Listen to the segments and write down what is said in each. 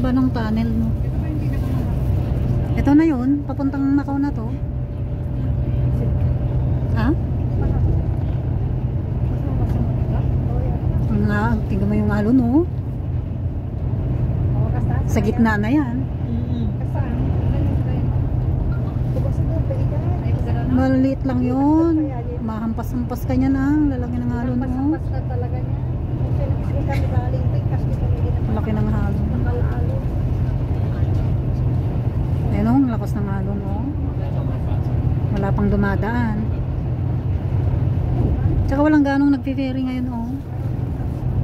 haba ng tunnel, no? Ito na yun, papuntang Macau na to. Ha? Nga, tingnan mo yung alon, no? Sa gitna na yan. Maliit lang yun. Mahampas-hampas ka niya na. Lalaki ng alon, no? Malaki ng alon. Ayun, no? Lakas ng alon, no? Wala pang dumadaan. Tsaka walang ganong nagpi-ferry ngayon, oh.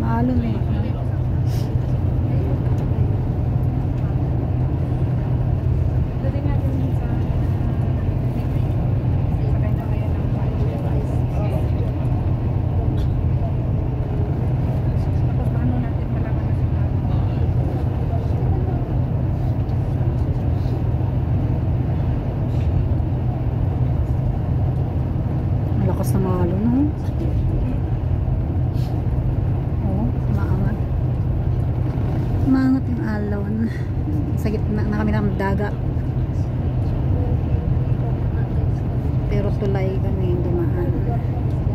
Maalon eh. Malakas na maalon, no? Umangat yung alon. Sa gitna na kami ng dagat. Pero tulay kami dumaan.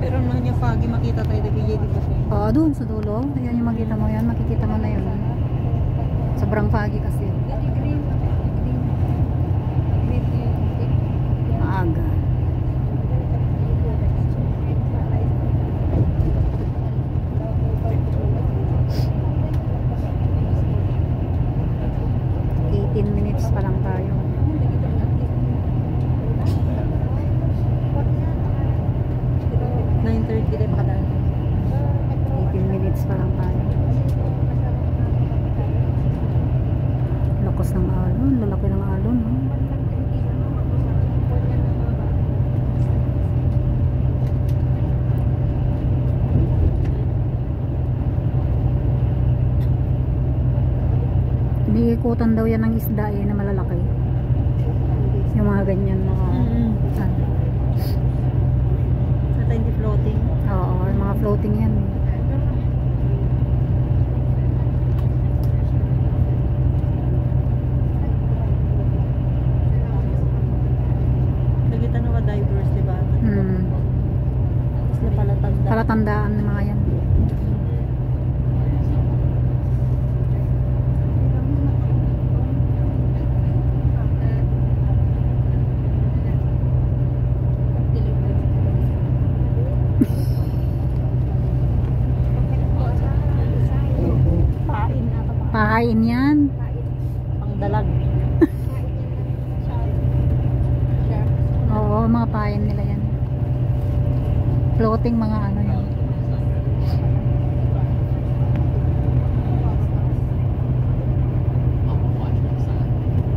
Pero nang niya foggy makita tayo DJ dito. Oo, doon sa dulo. Ayan yung makita mo yan. Makikita mo na yun. Sobrang foggy kasi. Maaga. Minutes pa lang tayo. 9:30 din pa tayo. 18 minutes pa lang tayo. Lakas ng alon. Lalaki ng alon, no? Iniikutan daw yan ng isda eh, na malalaki. Yung mga ganyan mga Ata hindi floating. Oo, yung mga floating yan. Nakita na ka divers, diba? Tapos na palatanda. Palatandaan ng mga yan. Pahain yan. Pangdalag. Oo, mga pahain nila yan. Floating mga ano yan.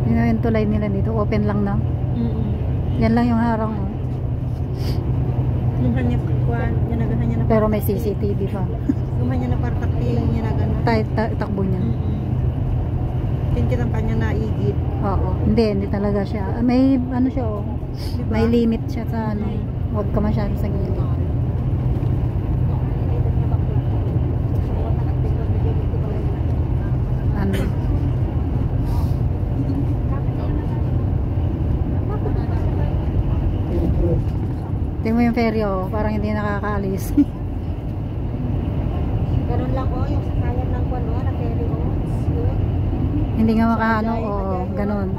Yun yung tulay nila dito. Open lang na. Yan lang yung harang. Oh. Yung kanya kuwan, yanagahan niya na. Pero may CCTV pa. Yung kanya na partakti, yanagahan. Takbo niya. Kinkitang kanya naigit. Oo. Hindi talaga siya. May ano siya, oh. Diba? May limit siya sa ano. Huwag ka masyado sa gilid. Ano? Tingnan mo yung ferry, oh. Parang hindi nakakaalis. Ganun lang oh, yung sakayan ng kuwan oh, na ferry oh. Hindi nga makaano, oo. Ganun.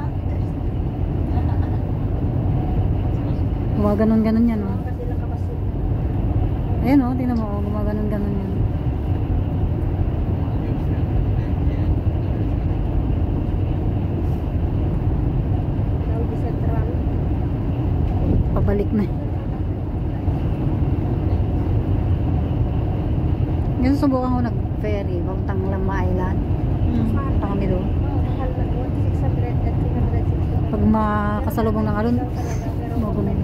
Gumaganon-ganon yan, oh. Ayan, oh. Tingnan mo, oh. Gumaganon-ganon yan. Pabalik na. Ngayon subukan ko nag-ferry papuntang Lama Island. Punta kami doon. Pag makasalubong ng alon, magumin.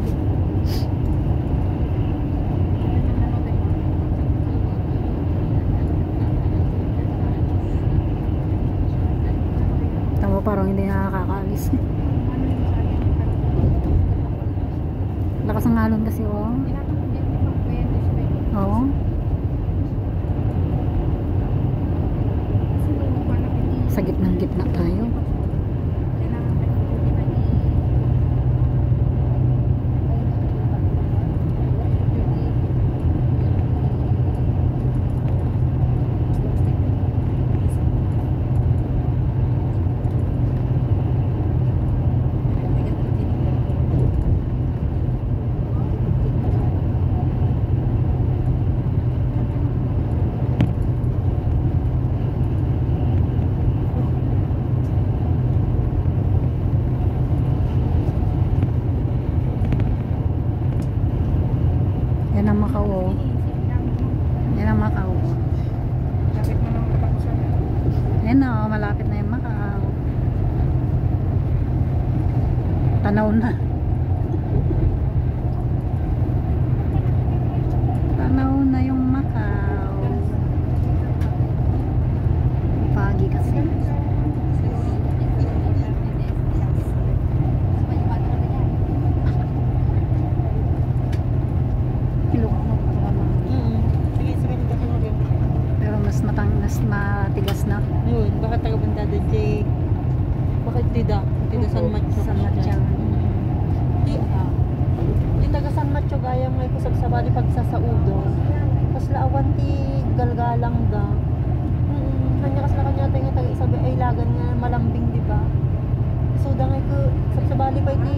Tama, parang hindi nakakaalis. Lakas ng alon kasi, oh. Oo. Sa Nasa gitnang-gitna tayo. Yan ang Macau. Yan ang Macau. Yan na, malapit na yung Macau. Tanaw na. Tanaw na yung Macau. Pagi kasi. Pero mas matigas na. Yun, baka taga-banda da Jake. Bakit tida? Tida San Macho. San Macho. Di taga San Macho gaya may kusab sa bali pagsasaudo. Kas laawan ti galgalang da. Kanya kas na kanya tayo taga isabi ay lagan nga malambing di ba? So da ngay ko sa bali pa ti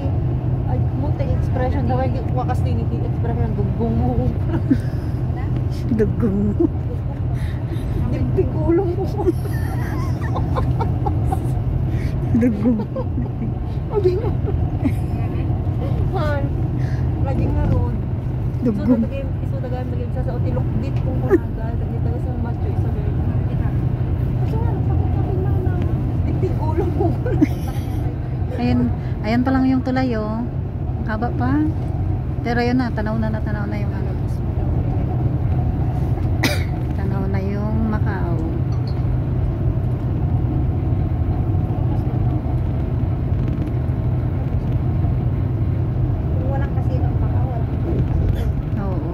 ay munti expression da way wakas din ti expression dugong mo. Dugong mo. Dipig ulong mo. Dugong. Abi mo. Han. Lagi nga ron. Dugong. So dagay maging sa otilok dit kung kunaga dagay taga sa macho isa ba. Kasi nga pakit na. Dipig ulong mo. Ayan pa lang yung tulay oh. Haba pa. Pero yun na, tanaw na yung ano. Tanaw na yung Macau. Kung walang kasino Macau, walang. Oo.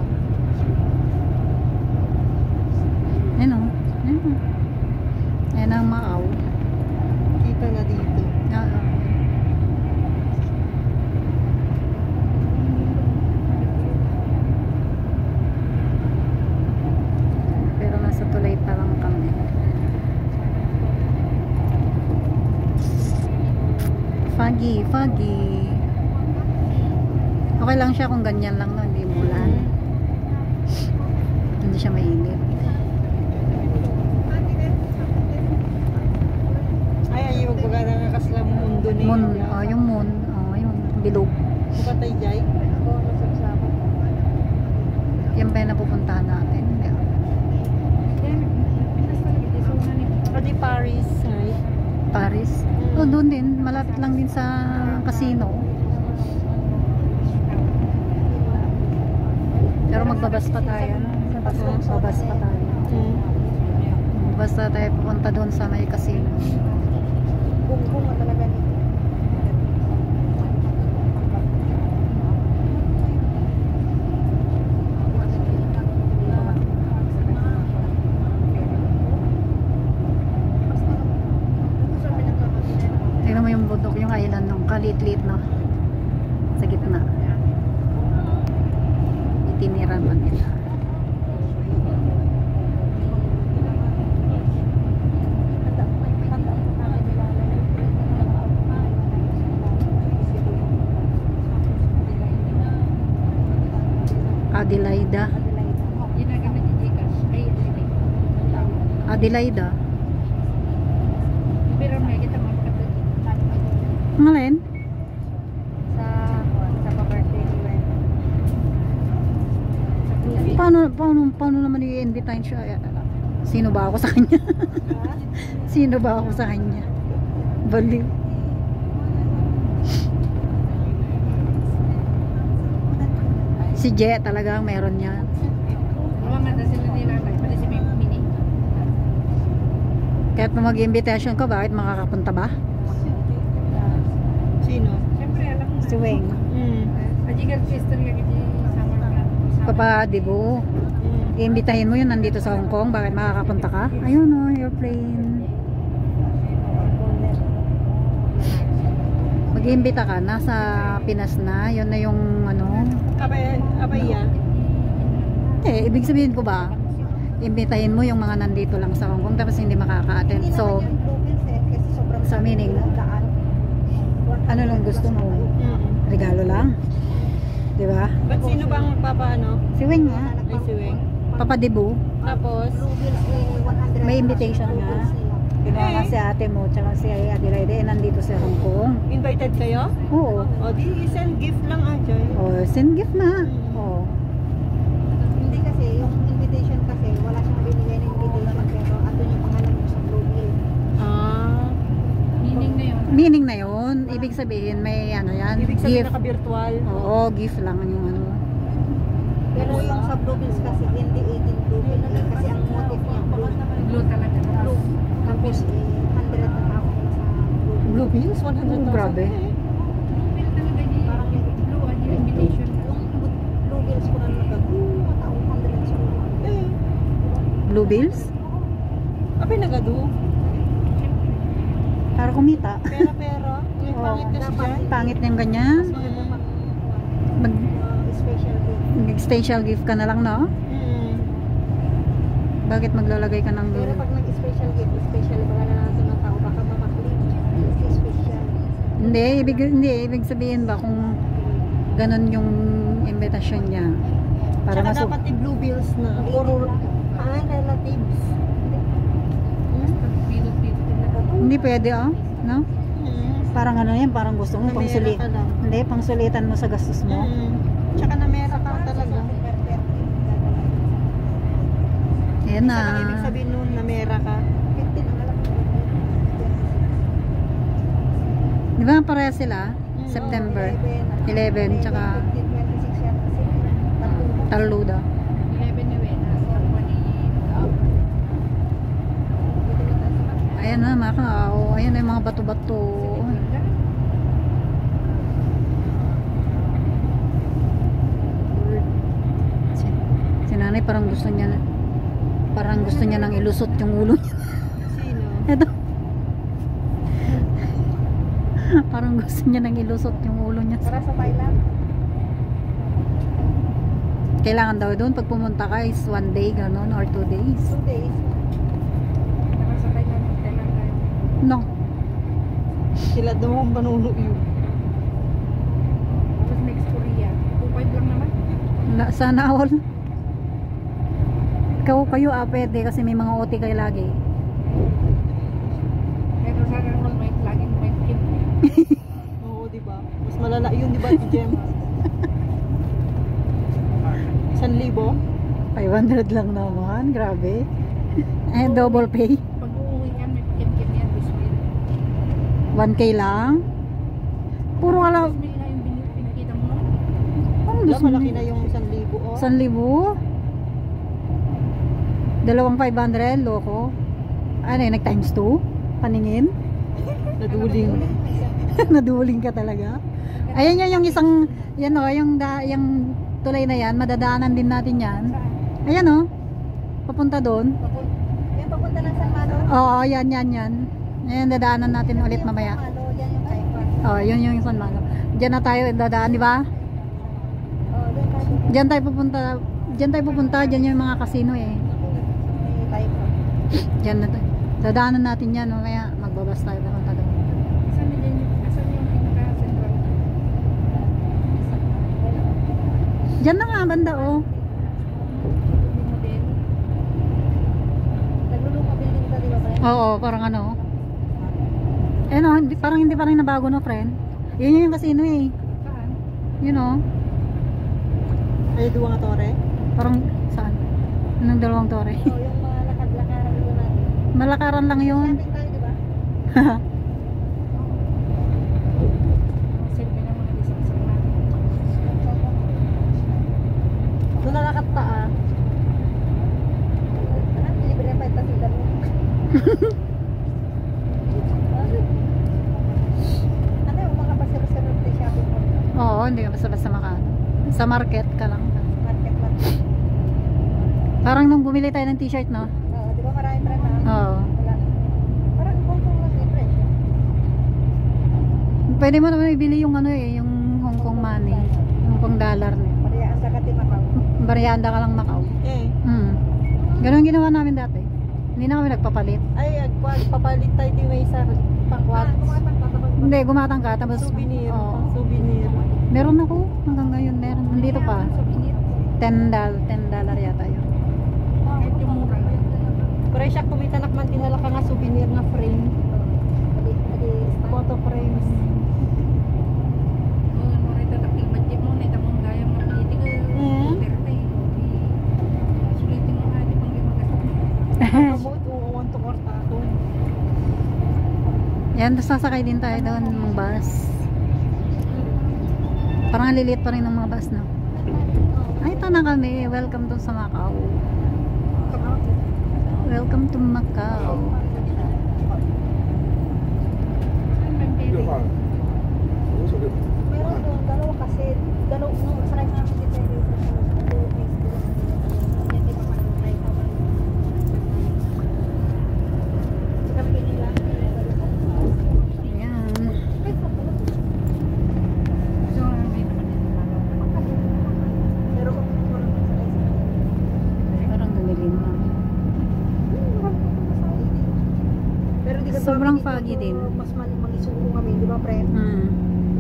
Ayan oh. Ayan ang Macau. Kita na dito. Oo. Pero nasa tulay pa lang kami. Foggy. Okay lang siya kung ganyan lang no, hindi mulan. Hindi siya mainit. Ay magpagana nga kaslam mundo ni. Yung moon, yung bilog. Bukatay jay. Yan ba yung napupuntahan natin? Adi Paris, right? Paris? Oh, doon din. Malapit lang din sa casino. Pero magbabas pa tayo. Magbabas pa tayo. Basta tayo pupunta doon sa may casino. Bung talaga nito. Tignan mo yung bundok, yung island ng kalit-lit no? Sa gitna. Itiniran man nila. Adelaida. Ang alin? Sa pa-birthday ni Wen. Paano naman i-invite siya? Sino ba ako sa kanya? Sino ba ako sa kanya? Baliw. Si Je talagang meron niya. Kahit pa mag-invitation ka, bakit makakapunta ba? Sino? Si Weng. Papa, di ba? I-imbitahin mo yun nandito sa Hong Kong, bakit makakapunta ka? Ayun o, airplane. Mag-iimbita ka, nasa Pinas na, yun na yung ano. Abay yan. Ibig sabihin ko ba, imbitahin mo yung mga nandito lang sa Hong Kong tapos hindi makaka-attend. So, sa meaning, ano lang gusto mo? Regalo lang. Di ba? Ba't sino bang papaano? Si Weng nga. Ay, si Weng. Papa Debu. Tapos, May invitation nga. Diba si ate mo tsaka si Adelaide nandito sa Hong Kong. invited kayo? Oo. O, di send gift lang, Ajay. Oh, send gift na. Oh. Hindi kasi, yung invitation kasi, wala siyang binigay na invitation pero andun yung pangalan mo sa Bluebill. Ah. Meaning na yun. Ibig sabihin may ano yan. Ibig sabihin Gift. naka-virtual. Oo, gift lang yung ano. Pero yung sa Bluebills kasi, hindi 18 Bluebill. Kasi ang motif niya, blue talaga. Blue. Tapos, 100 na tawag na sa Bluebill. Blue Bills? 100,000. Grabe. Bluebills ko na nagag-blue, mataong 100 siguro. Blue bills? Apay nagado. Para kumita. Pera. Yung Oo. pangit kasi dyan. Pangit na yung ganyan. Mag Special gift. special gift ka na lang, no? Bakit maglalagay ka ng Pero blue? pag nag-special gift, special ba na natin ng tao, baka mamaklik. Kasi special. Hindi, ibig sabihin ba kung ganun yung invitation niya. Para Tsaka masu... dapat Blue Bills na. Puro relatives. Hindi pwede, no? Parang ano yan, parang gusto mo Namera ka lang. Hindi, pangsulitan mo sa gastos mo. Tsaka namera ka talaga. Ayan na. Isa lang ibig sabihin nun, namera ka. 15 ang alam ko. Di ba pareha sila? September 11, tsaka 26 yan kasi. Taluda. Ayan na, mga kao. Ayan na yung mga bato-bato. Si nanay parang gusto niya nang ilusot yung ulo niya. Sino? Ito. Parang gusto niya nang ilusot yung ulo niya. Para sa Thailand. Kailangan daw doon pag pumunta ka is 1 day ganon or 2 days. 2 days. No. Sila daw ang panuno yun. Tapos next Korea. 2.5 lang naman. Sana all. Kayo pwede kasi may mga OT kayo lagi. Pero sana naman may laging may kid. Oo, diba? Mas malala yun, diba, Jem? 1,000? 500 lang naman. Grabe. Double pay. Pag uuwi yan, may kid yan this week. 1K lang. Puro alam. May na yung pinakita mo. Ang Diba, gusto malaki mo? na yung 1,000, oh. 1,000? 2,500, loko. Ano yun, nag times 2? Paningin? Naduling. Naduling ka talaga. Ayan yung isang, yan o, yung tulay na yan, madadaanan din natin yan. Ayan o, papunta doon. Yan papunta ng San Malo. Oo, yan. Ayan, dadaanan natin ulit mamaya. San Malo, yan yung Taiwan. Oo, yun yung San Malo. Diyan na tayo dadaan, di ba? Oh, doon tayo. Diyan tayo pupunta, diyan yung mga casino eh. Taiwan. Diyan na tayo. Dadaanan natin yan, mamaya magbabas tayo papunta doon. Asan yung pinaka-central? Diyan na nga, banda oh. Nagluluma building ka, di ba, Brian? Oo, parang ano. Eh no, parang hindi pa rin nabago no, friend. Yun yung casino eh. Saan? You know, Ay, duwa nga tore. parang saan? Anong dalawang tore? Oh, yung mga lakad-lakaran doon natin. Malakaran lang yun. Shopping tayo, di ba? Save ka na mga disang-sang natin. Doon na nakata, ah. Libre pa ito sila mo. Ano yung mga pasir-sirot na shopping mall? Oo, hindi ka basta-basta makaano. Sa market ka lang. Market. Parang nung bumili tayo ng t-shirt, no? Oo, di ba maraming brand na? Oo. Wala. Parang kung lang yung presyo. Pwede mo naman ibili yung ano eh, yung Hong Kong money. Yung Hong Kong dollar na. Parehas sa kati Macau. Barianda ka lang Macau. Eh. Ganun ang ginawa namin dati. Hindi na kami nagpapalit. Ay, papalit tayo din may isa pangkwat. Hindi, gumatang ka. Tapos, Souvenir. oo. Souvenir. Meron ako. Hanggang ngayon meron. Nandito pa. $10 yata yun. Pero siya kumita nakman tinala ka nga souvenir nga frame. Photo frames. Kabot, uwan to kortato. Yan, tapos sasakay din tayo doon ng bus. Parang liliit pa rin ng mga bus, no? Ay, ito na kami. Welcome to sa Macau. Welcome to Macau. Meron doon, dalawa kasi. Dalawa, no, sarap na kasi tayo dito. Yan, di ba manunay ka ba? Sarap pinila. Ayan. Pero kung meron sa Parang dumilim na. pero di ka Sobrang dito, foggy din. Mas mag-isuko kami, di ba, pre? Hmm.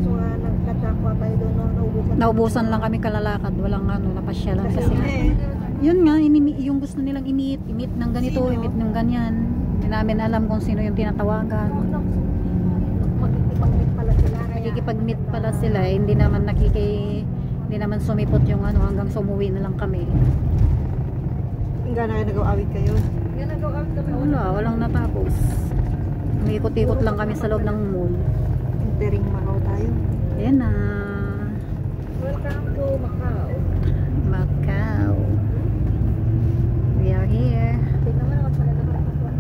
So nga, nagkadakwa tayo doon, no, naubusan. Naubusan lang kami kalalakad. Walang ano, napasyalan kasi. Eh. Yun nga, yung gusto nilang i-meet ng ganito, Sino? i-meet ng ganyan. Hindi namin alam kung sino yung tinatawagan. Magkikipag-meet pala sila. Kaya, Nakikipag-meet pala sila, eh, hindi naman sumipot yung ano hanggang sumuwi na lang kami. Hanggang na kayo nag-awit kayo. yan nag-out kami. Walang natapos. Umikot-ikot lang kami sa loob ng mall. Entering Macau tayo. Ayan na. Welcome to Macau. Macau. We are here. Tingnan mo naman pala nakakaswa.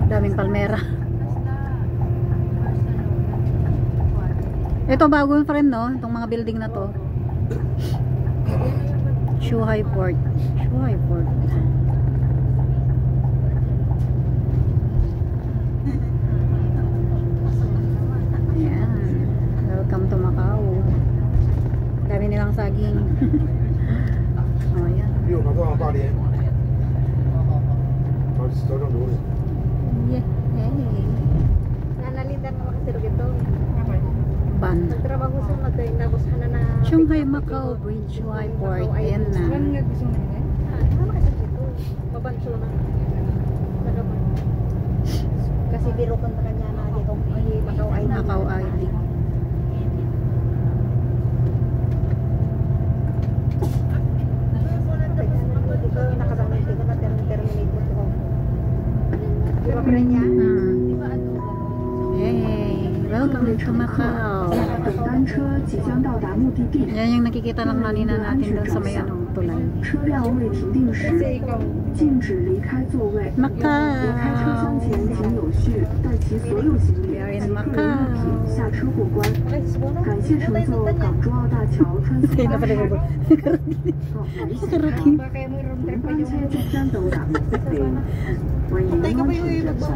Daming palmera. Ito bago pa rin, no? Itong mga building na to. Zhuhai Port. Zhuhai Port. Ayan. Welcome to Macau. Dami nilang saging. Oh, ayan. 六马上大连，找正路。 Yeah. Hey. Nanalitan naman kasi ito. Ban. Nagtrabaho sa magkainabos na na. Zhuhai Macau Bridge, Zhuhai Port. Ayan na. Ano kasi dito? Mabanso na. Nagaman. Kasi biro kan sa kanya na dito ay Macau ay Macau ID. Dito nakagamit dito na terminate mo ito. Di ba pa niya? Hey, welcome to Macau. 单车即将到达目的地， Yan yung nakikita lang kanina natin doon sa may ano, tulay. 车辆未停定时，禁止离开座位。离开车厢前，请有序带齐所有行李及个人物品下车过关。感谢乘坐港珠澳大桥穿梭巴士。班車即將到達目的地，為了安全着想，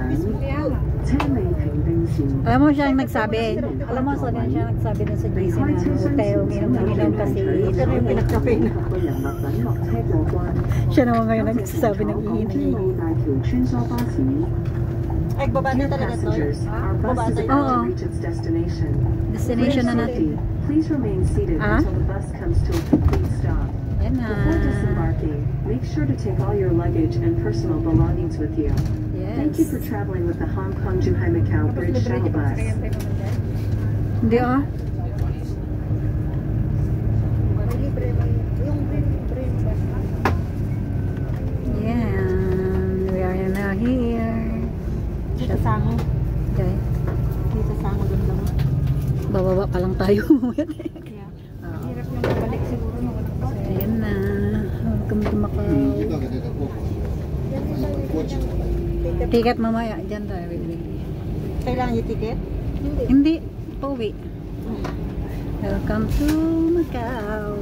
車未停定時， Alam mo siya yung nagsabi. Alam mo, sabi siya nagsabi dun sa GC na hotel, uminom kasi ito na yung pinagkape na. 個人物品落車過關。 Siya naman ngayon nagsasabi ng 港 ihi 珠澳大橋穿梭巴士。 Ay, babaan na Dear talaga to. passengers, our bus is Babaan about Oo. to reach its destination. Destination na natin. Please remain seated Ah? until the bus comes to a complete stop. Yan na. Before disembarking, make sure to take all your luggage and personal belongings with you. Thank you Yes. for traveling with the Hong Kong Zhuhai Macau Bridge Shuttle Bus. Hindi ah. May libre may yung green bus. Yan. We are now here. Dito sa Sango. Okay. Dito sa Sango doon lang. Bababa pa lang tayo. Yeah. Oo. Hirap nang babalik siguro nung walang kasi. Ayan na. Welcome to Macau. Yan yung ticket. Ticket mamaya. Diyan tayo. Kailangan yung ticket? Hindi. Hindi. Pauwi. Welcome to Macau.